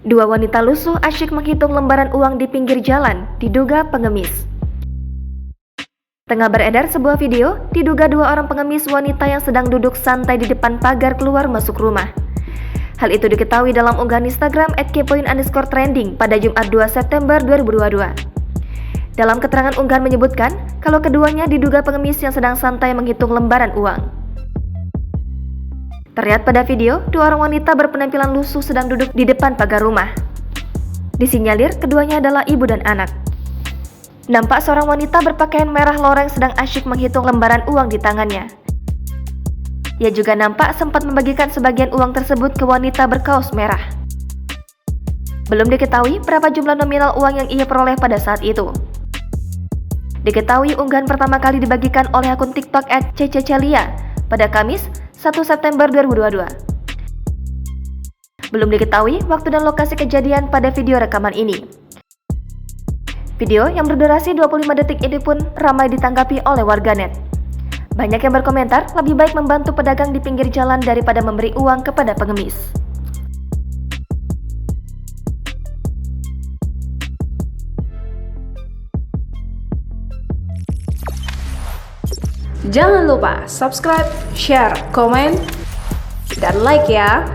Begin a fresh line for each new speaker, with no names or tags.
Dua wanita lusuh asyik menghitung lembaran uang di pinggir jalan, diduga pengemis. Tengah beredar sebuah video, diduga dua orang pengemis wanita yang sedang duduk santai di depan pagar keluar masuk rumah. Hal itu diketahui dalam unggahan Instagram @kepoin_trending pada Jumat 2 September 2022. Dalam keterangan unggahan menyebutkan, kalau keduanya diduga pengemis yang sedang santai menghitung lembaran uang. Terlihat pada video, dua orang wanita berpenampilan lusuh sedang duduk di depan pagar rumah. Disinyalir keduanya adalah ibu dan anak. Nampak seorang wanita berpakaian merah loreng sedang asyik menghitung lembaran uang di tangannya. Ia juga nampak sempat membagikan sebagian uang tersebut ke wanita berkaos merah. Belum diketahui berapa jumlah nominal uang yang ia peroleh pada saat itu. Diketahui unggahan pertama kali dibagikan oleh akun TikTok @cecelia pada Kamis 1 September 2022. Belum diketahui waktu dan lokasi kejadian pada video rekaman ini. Video yang berdurasi 25 detik ini pun ramai ditanggapi oleh warganet. Banyak yang berkomentar lebih baik membantu pedagang di pinggir jalan daripada memberi uang kepada pengemis.
Jangan lupa subscribe, share, komen, dan like ya.